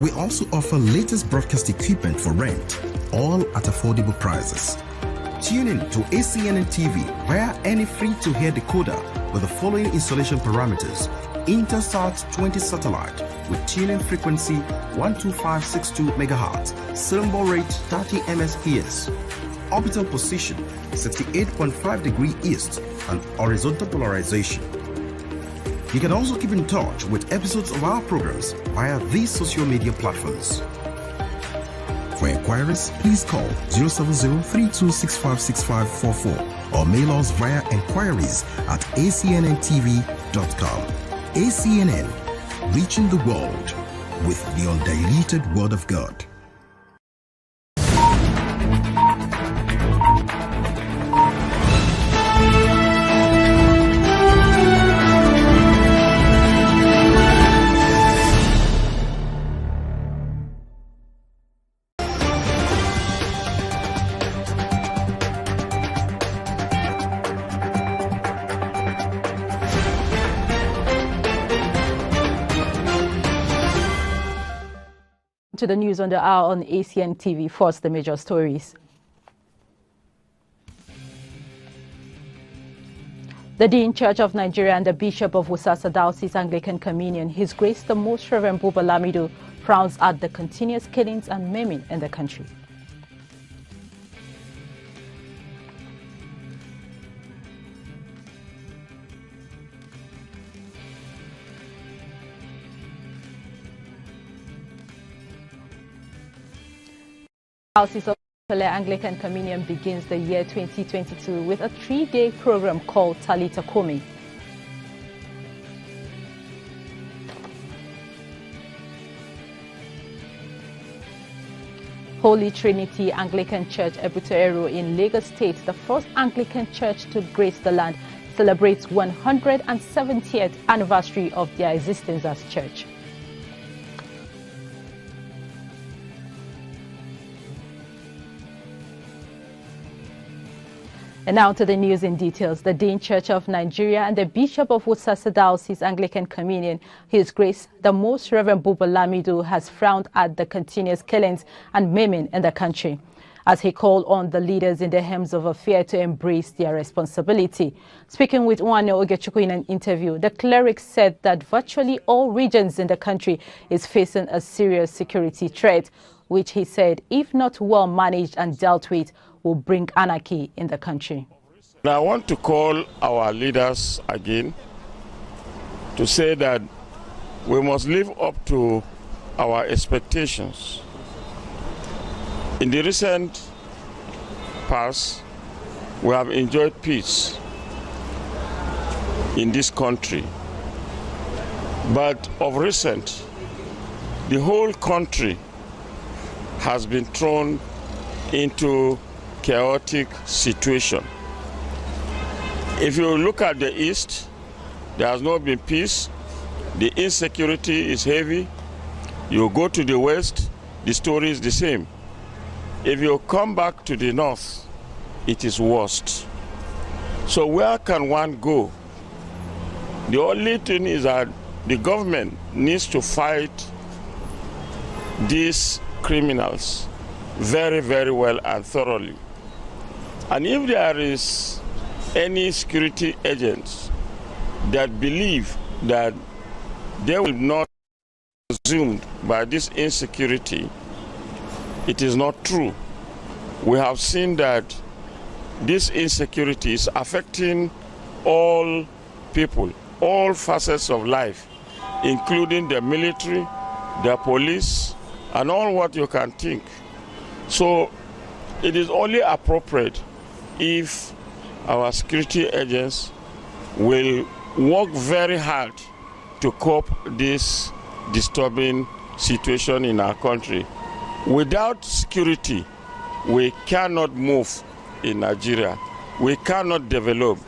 We also offer latest broadcast equipment for rent, all at affordable prices. Tune in to Acnn TV via any free-to-air decoder with the following installation parameters: Intelsat 20 satellite with tuning frequency 12562 MHz, symbol rate 30 Mbps, orbital position 68.5 east, and horizontal polarization. You can also keep in touch with episodes of our programs via these social media platforms. For inquiries, please call 070-3265-6544 or mail us via inquiries@acnntv.com. ACNN, reaching the world with the undiluted Word of God. To the news on the hour on Acnn TV. First, the major stories. The Dean Church of Nigeria and the Bishop of Wusasa Diocese Anglican Communion, His Grace the Most Reverend Buba Lamido, frowns at the continuous killings and maiming in the country. Diocese of Satellite Anglican Communion begins the year 2022 with a 3-day program called Talita Kumi. Holy Trinity Anglican Church Ebutoero in Lagos State, the first Anglican church to grace the land, celebrates 170th anniversary of their existence as church. And now to the news in details. The Dean Church of Nigeria and the Bishop of Wusasa Diocese Anglican Communion, His Grace the Most Reverend Buba Lamido, has frowned at the continuous killings and maiming in the country, as he called on the leaders in the helms of affairs to embrace their responsibility. Speaking with Nwane Ogechukwu in an interview, the cleric said that virtually all regions in the country is facing a serious security threat, which he said, if not well managed and dealt with, will bring anarchy in the country. Now, I want to call our leaders again to say that we must live up to our expectations. In the recent past, we have enjoyed peace in this country. But of recent, the whole country has been thrown into chaotic situation. If you look at the east, there has not been peace. The insecurity is heavy. You go to the west, the story is the same. If you come back to the north, it is worst. So where can one go? The only thing is that the government needs to fight these criminals very, very well and thoroughly. And if there is any security agents that believe that they will not be consumed by this insecurity, it is not true. We have seen that this insecurity is affecting all people, all facets of life, including the military, the police, and all what you can think. So it is only appropriate if our security agents will work very hard to cope this disturbing situation in our country. Without security, we cannot move in Nigeria. We cannot develop.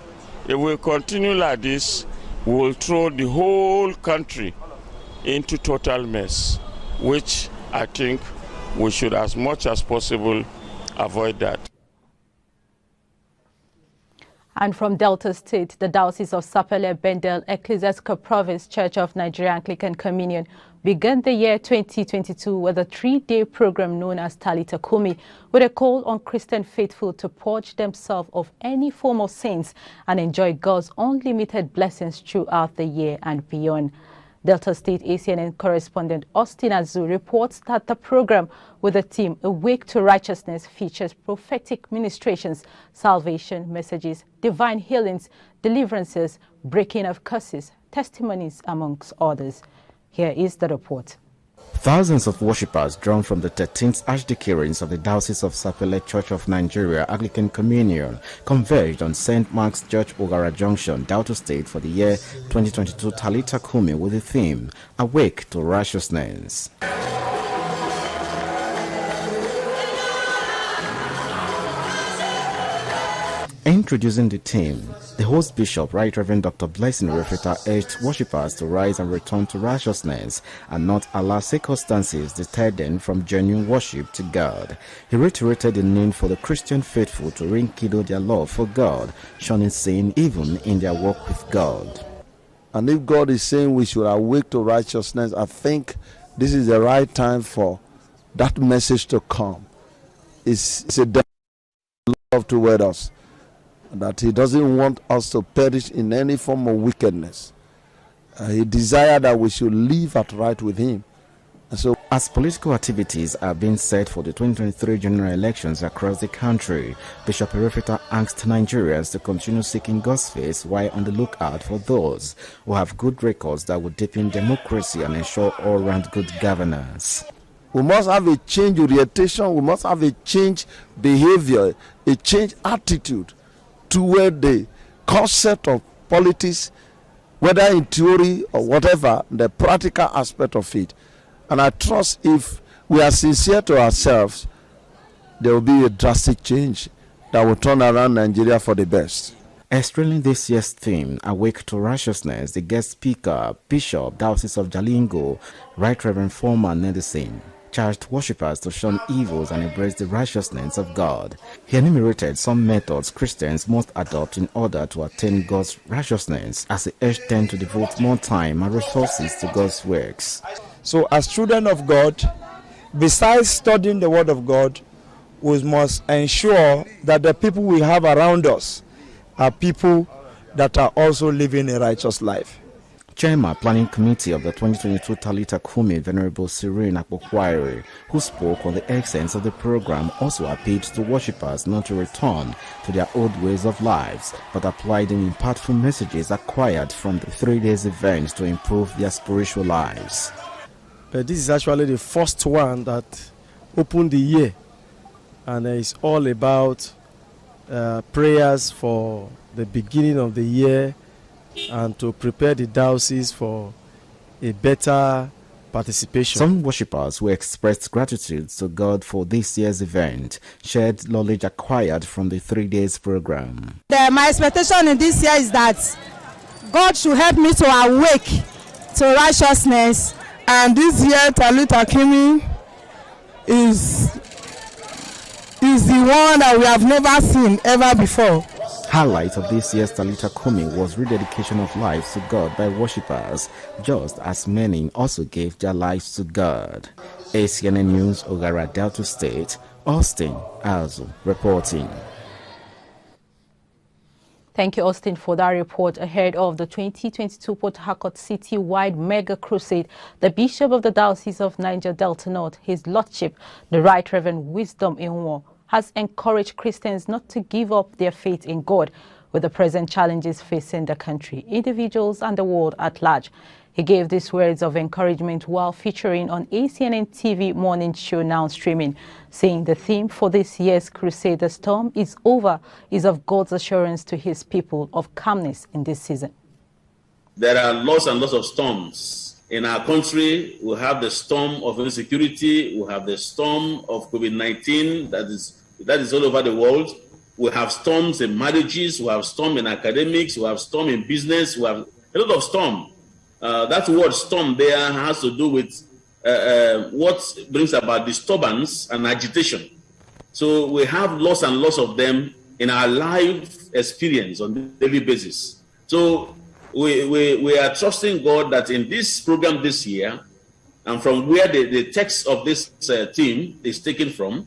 If we continue like this, we will throw the whole country into total mess, which I think we should, as much as possible, avoid that. And from Delta State, the Diocese of Sapele Bendel Ecclesiastical Province Church of Nigeria Anglican Communion began the year 2022 with a 3-day program known as Talita Kumi, with a call on Christian faithful to purge themselves of any form of sins and enjoy God's unlimited blessings throughout the year and beyond. Delta State ACNN correspondent Austin Azu reports that the program with the theme Awake to Righteousness features prophetic ministrations, salvation messages, divine healings, deliverances, breaking of curses, testimonies, amongst others. Here is the report. Thousands of worshippers drawn from the 13th Archdeaconries of the Diocese of Sapele Church of Nigeria Anglican Communion converged on St. Mark's Church, Ogara Junction, Delta State for the year 2022 Talita Kumi with the theme Awake to Righteousness. Introducing the theme, the host bishop, Right Reverend Dr. Blessing Refeta, urged worshippers to rise and return to righteousness and not allow circumstances deter them from genuine worship to God. He reiterated the need for the Christian faithful to rekindle their love for God, shunning sin even in their walk with God. And if God is saying we should awake to righteousness, I think this is the right time for that message to come. It's a love toward us, that he doesn't want us to perish in any form of wickedness. He desired that we should live at right with him. And so, as political activities are being set for the 2023 general elections across the country, Bishop Refeta asked Nigerians to continue seeking God's face while on the lookout for those who have good records that will deepen democracy and ensure all-round good governance. We must have a change orientation, we must have a change behavior, a change attitude toward the concept of politics, whether in theory or whatever, the practical aspect of it. And I trust if we are sincere to ourselves, there will be a drastic change that will turn around Nigeria for the best. Explaining this year's theme, Awake to Righteousness, the guest speaker, Bishop, Diocese of Jalingo, Right Reverend Foreman Nedison, charged worshippers to shun evils and embrace the righteousness of God. He enumerated some methods Christians must adopt in order to attain God's righteousness, as he urged them to devote more time and resources to God's works. So as children of God, besides studying the Word of God, we must ensure that the people we have around us are people that are also living a righteous life. Chairman Planning Committee of the 2022 Talita Kumi, Venerable Serene Akpokwari, who spoke on the essence of the program, also appealed to worshippers not to return to their old ways of lives, but apply the impactful messages acquired from the 3 days event to improve their spiritual lives. But this is actually the first one that opened the year, and it's all about prayers for the beginning of the year and to prepare the diocese for a better participation. Some worshippers who expressed gratitude to God for this year's event shared knowledge acquired from the 3 days program. My expectation in this year is that God should help me to awake to righteousness. And this year, Talita Kumi is the one that we have never seen ever before. Highlight of this year's Talita Kumi was rededication of lives to God by worshippers, just as many also gave their lives to God. ACNN News, Ogara, Delta State, Austin Azu reporting. Thank you, Austin, for that report. Ahead of the 2022 Port Harcourt City-wide mega crusade, the Bishop of the Diocese of Niger Delta North, His Lordship, the Right Reverend Wisdom Inwo, has encouraged Christians not to give up their faith in God with the present challenges facing the country, individuals and the world at large. He gave these words of encouragement while featuring on ACNN TV morning show now streaming, saying the theme for this year's crusade, The Storm is Over, is of God's assurance to his people of calmness in this season. There are lots and lots of storms. In our country, we have the storm of insecurity, we have the storm of COVID-19 that is all over the world. We have storms in marriages, we have storm in academics, we have storm in business, we have a lot of storm. That word storm there has to do with what brings about disturbance and agitation. So we have lots and lots of them in our life experience on a daily basis. So we are trusting God that in this program this year, and from where the text of this theme is taken from,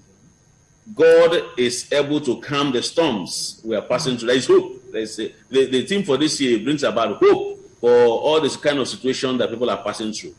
God is able to calm the storms we are passing through. There is hope. The theme for this year brings about hope for all this kind of situation that people are passing through.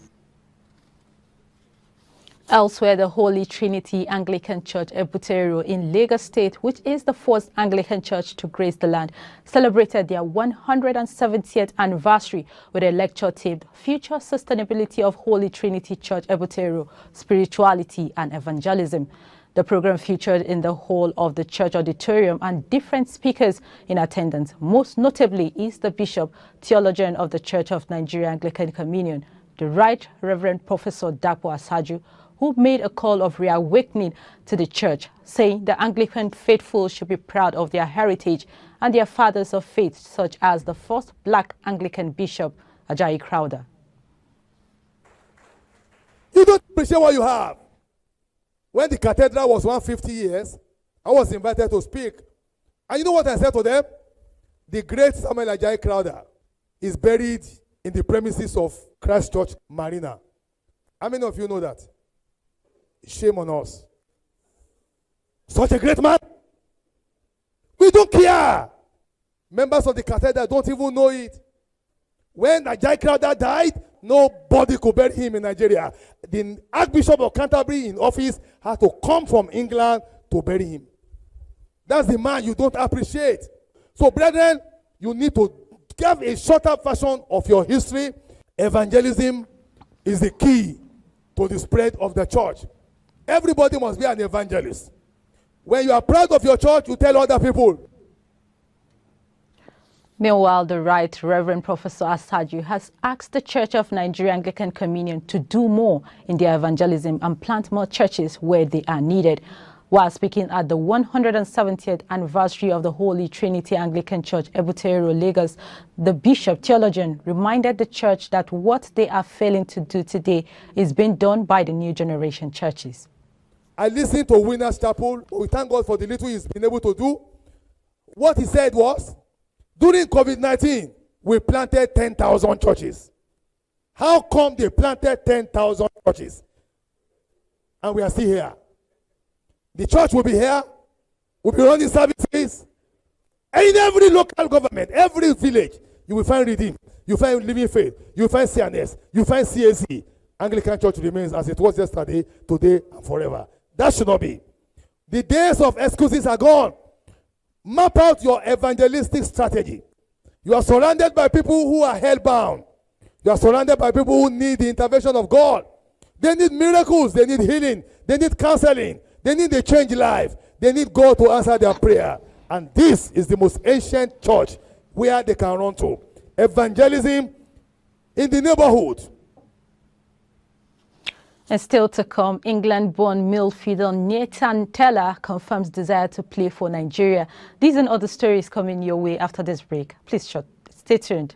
Elsewhere, the Holy Trinity Anglican Church Ebutero in Lagos State, which is the first Anglican church to grace the land, celebrated their 170th anniversary with a lecture titled Future Sustainability of Holy Trinity Church Ebutero, Spirituality and Evangelism. The program featured in the hall of the church auditorium and different speakers in attendance. Most notably is the Bishop, Theologian of the Church of Nigeria Anglican Communion, the Right Reverend Professor Dapo Asaju, who made a call of reawakening to the church, saying the Anglican faithful should be proud of their heritage and their fathers of faith, such as the first black Anglican bishop, Ajayi Crowther. You don't appreciate what you have. When the cathedral was 150 years, I was invited to speak. And you know what I said to them? The great Samuel Ajayi Crowther is buried in the premises of Christ Church Marina. How many of you know that? Shame on us. Such a great man. We don't care. Members of the cathedral don't even know it. When Ajayi Crowther died, nobody could bury him in Nigeria. The Archbishop of Canterbury in office had to come from England to bury him. That's the man you don't appreciate. So, brethren, you need to give a shorter version of your history. Evangelism is the key to the spread of the church. Everybody must be an evangelist. When you are proud of your church, you tell other people. Meanwhile, the Right Reverend Professor Asaju has asked the Church of Nigeria Anglican Communion to do more in their evangelism and plant more churches where they are needed. While speaking at the 170th anniversary of the Holy Trinity Anglican Church, Ebutero, Lagos, the Bishop Theologian reminded the church that what they are failing to do today is being done by the new generation churches. I listened to Winners Chapel. We thank God for the little he's been able to do. What he said was, during COVID-19, we planted 10,000 churches. How come they planted 10,000 churches? And we are still here. The church will be here. We'll be running services. And in every local government, every village, you will find Redeem. You find Living Faith. You find CNS. You find CAC. Anglican Church remains as it was yesterday, today, and forever. That should not be. The days of excuses are gone. Map out your evangelistic strategy. You are surrounded by people who are hell-bound. You are surrounded by people who need the intervention of God. They need miracles. They need healing. They need counseling. They need a changed life. They need God to answer their prayer. And this is the most ancient church where they can run to. Evangelism in the neighborhood. And still to come, England-born midfielder Nathan Tella confirms desire to play for Nigeria. These and other stories coming your way after this break. Please stay tuned.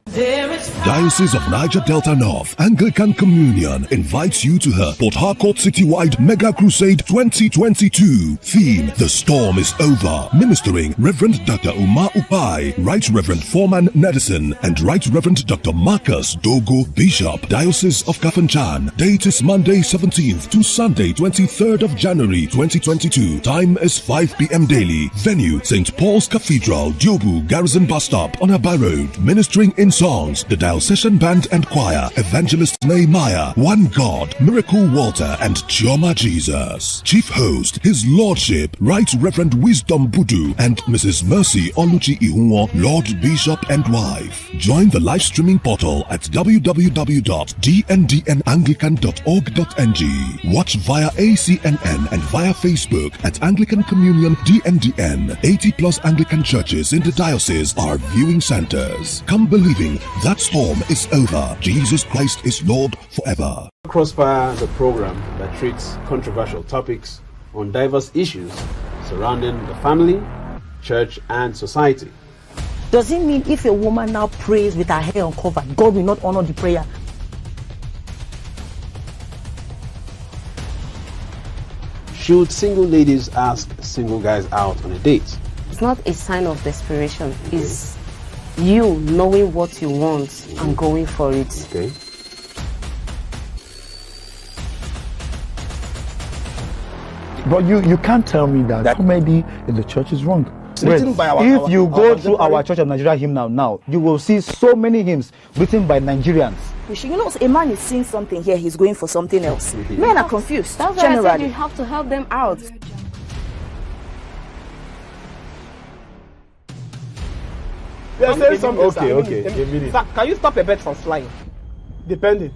Diocese of Niger Delta North Anglican Communion invites you to her Port Harcourt Citywide Mega Crusade 2022. Theme: The Storm is Over. Ministering Reverend Dr. Umar Upai, Right Reverend Foreman Nedison, and Right Reverend Dr. Marcus Dogo, Bishop, Diocese of Kafanchan. Date is Monday 17th to Sunday 23rd of January 2022. Time is 5 p.m. daily. Venue: St. Paul's Cathedral, Diobu Garrison Bus Stop on Aba Road. Ministering in songs, the Diocesan Band and Choir, Evangelist Nehemiah, One God, Miracle Walter, and Chioma Jesus. Chief host, His Lordship, Right Reverend Wisdom Budu, and Mrs. Mercy Oluchi Ihunwo, Lord Bishop and Wife. Join the live streaming portal at www.dndnanglican.org.ng. Watch via ACNN and via Facebook at Anglican Communion DNDN. 80+ Anglican churches in the diocese are viewing centers. Come believing that storm is over. Jesus Christ is Lord forever. Crossfire, the program that treats controversial topics on diverse issues surrounding the family, church, and society. Does it mean if a woman now prays with her hair uncovered, God will not honor the prayer? Should single ladies ask single guys out on a date? It's not a sign of desperation. It's you knowing what you want and going for it. Okay. But you can't tell me that comedy in the church is wrong. Written by if you go through our Church of Nigeria hymn now, you will see so many hymns written by Nigerians. You know, a man is seeing something here, he's going for something else. Men are confused. That's why I said you have to help them out. They're saying something. Okay. Sir, can you stop a bird from flying? Depending.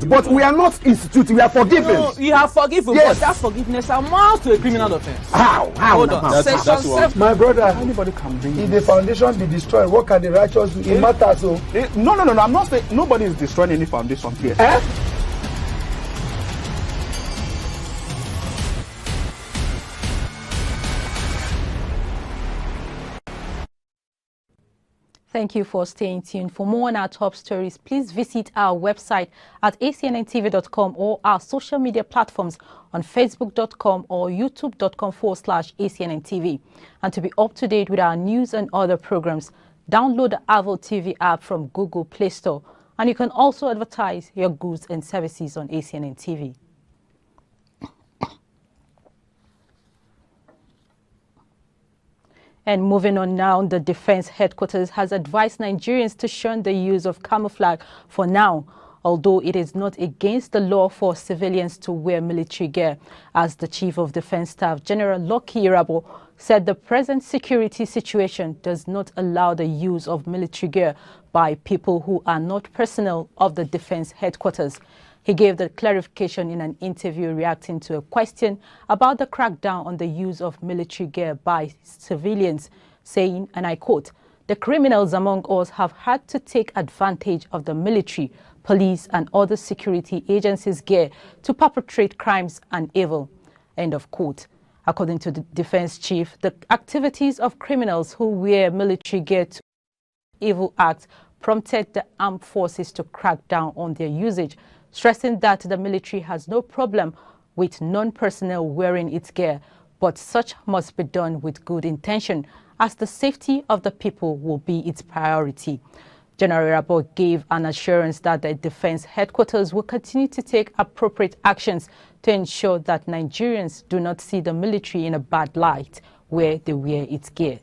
But we are not instituted, we are forgiven. No, you are forgiven, yes. But that forgiveness amounts to a criminal offense. How? Hold on. Section 7. My brother, anybody can bring if the foundation be destroyed, what can the righteous do? It matters. So. No. I'm not saying nobody is destroying any foundation here. Thank you for staying tuned. For more on our top stories, please visit our website at acnntv.com or our social media platforms on facebook.com or youtube.com/acnntv. And to be up to date with our news and other programs, download the Avo TV app from Google Play Store. And you can also advertise your goods and services on ACNN TV. And moving on now, the Defense Headquarters has advised Nigerians to shun the use of camouflage for now, although it is not against the law for civilians to wear military gear. As the Chief of Defense Staff, General Lucky Irabo, said the present security situation does not allow the use of military gear by people who are not personnel of the Defense Headquarters. He gave the clarification in an interview reacting to a question about the crackdown on the use of military gear by civilians, saying, and I quote, "The criminals among us have had to take advantage of the military, police and other security agencies' gear to perpetrate crimes and evil." End of quote. According to the defense chief, the activities of criminals who wear military gear to evil acts prompted the armed forces to crack down on their usage, stressing that the military has no problem with non-personnel wearing its gear, but such must be done with good intention, as the safety of the people will be its priority. General Irabo gave an assurance that the Defense Headquarters will continue to take appropriate actions to ensure that Nigerians do not see the military in a bad light where they wear its gear.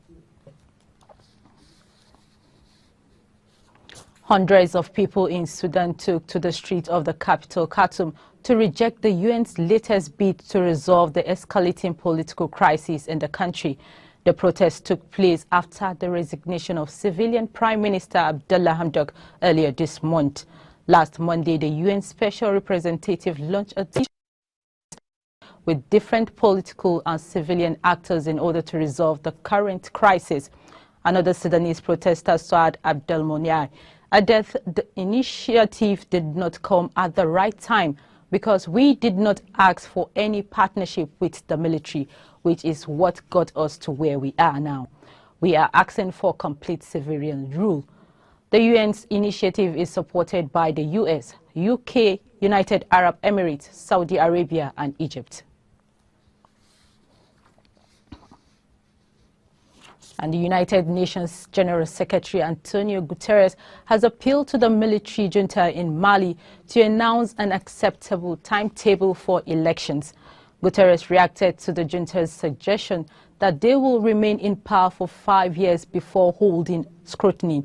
Hundreds of people in Sudan took to the streets of the capital, Khartoum, to reject the UN's latest bid to resolve the escalating political crisis in the country. The protest took place after the resignation of civilian Prime Minister Abdullah Hamdok earlier this month. Last Monday, the UN Special Representative launched a with different political and civilian actors in order to resolve the current crisis. Another Sudanese protester, Saad Abdelmounir, added the initiative did not come at the right time because we did not ask for any partnership with the military, which is what got us to where we are now. We are asking for complete civilian rule. The UN's initiative is supported by the US, UK, United Arab Emirates, Saudi Arabia, and Egypt. And the United Nations General Secretary Antonio Guterres has appealed to the military junta in Mali to announce an acceptable timetable for elections. Guterres reacted to the junta's suggestion that they will remain in power for 5 years before holding scrutiny.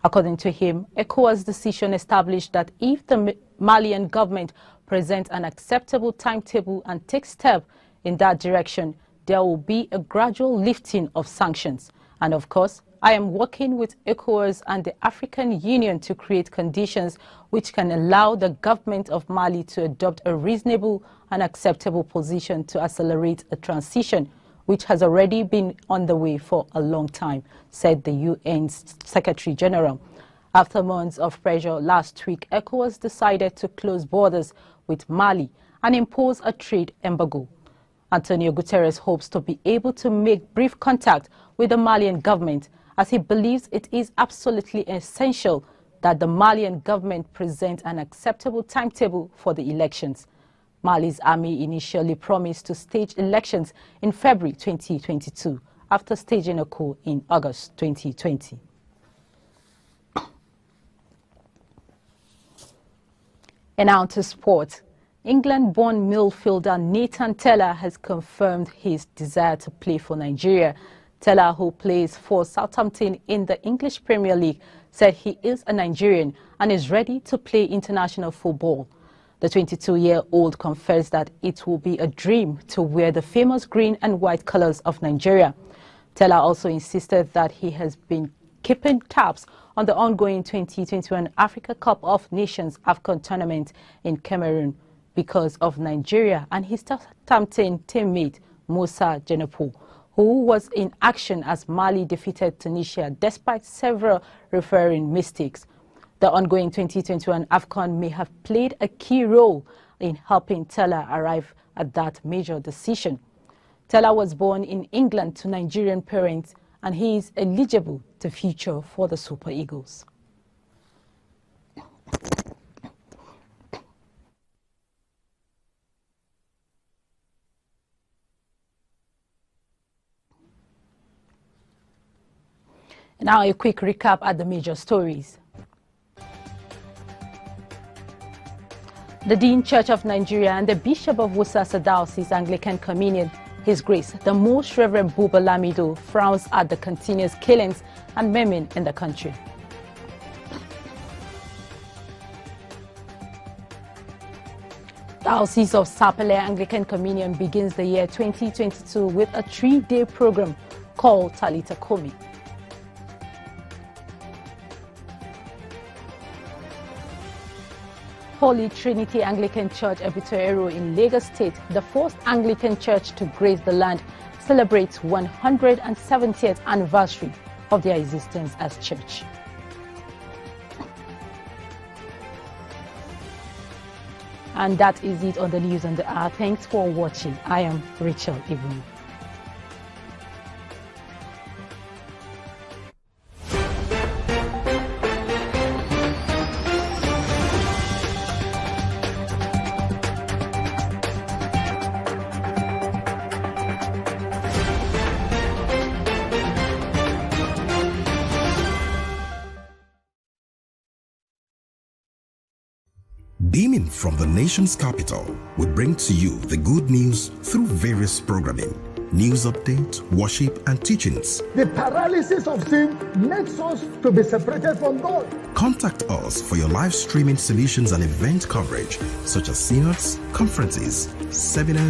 According to him, ECOWAS' decision established that if the Malian government presents an acceptable timetable and takes steps in that direction, there will be a gradual lifting of sanctions. And of course, I am working with ECOWAS and the African Union to create conditions which can allow the government of Mali to adopt a reasonable and acceptable position to accelerate a transition, which has already been on the way for a long time, said the UN's Secretary General. After months of pressure last week, ECOWAS decided to close borders with Mali and impose a trade embargo. Antonio Guterres hopes to be able to make brief contact with the Malian government, as he believes it is absolutely essential that the Malian government present an acceptable timetable for the elections. Mali's army initially promised to stage elections in February 2022 after staging a coup in August 2020. And now to sport. England-born midfielder Nathan Tella has confirmed his desire to play for Nigeria. Tella, who plays for Southampton in the English Premier League, said he is a Nigerian and is ready to play international football. The 22-year-old confessed that it will be a dream to wear the famous green and white colors of Nigeria. Tella also insisted that he has been keeping tabs on the ongoing 2021 Africa Cup of Nations AFCON tournament in Cameroon because of Nigeria and his Southampton teammate Musa Jenepo, who was in action as Mali defeated Tunisia despite several refereeing mistakes. The ongoing 2021 AFCON may have played a key role in helping Tella arrive at that major decision. Tella was born in England to Nigerian parents, and he is eligible to feature for the Super Eagles. Now a quick recap at the major stories. The Dean Church of Nigeria and the Bishop of Worcester Diocese Anglican Communion, His Grace, the Most Reverend Buba Lamido, frowns at the continuous killings and maiming in the country. Diocese of Sapele Anglican Communion begins the year 2022 with a 3-day program called Talita Komi. Holy Trinity Anglican Church Ebitoero in Lagos State, the first Anglican church to grace the land, celebrates 170th anniversary of their existence as church. And that is it on the news on the hour. Thanks for watching. I am Rachel Ibn. Beaming from the nation's capital, we bring to you the good news through various programming, news update, worship, and teachings. The paralysis of sin makes us to be separated from God. Contact us for your live streaming solutions and event coverage, such as synods, conferences, seminars,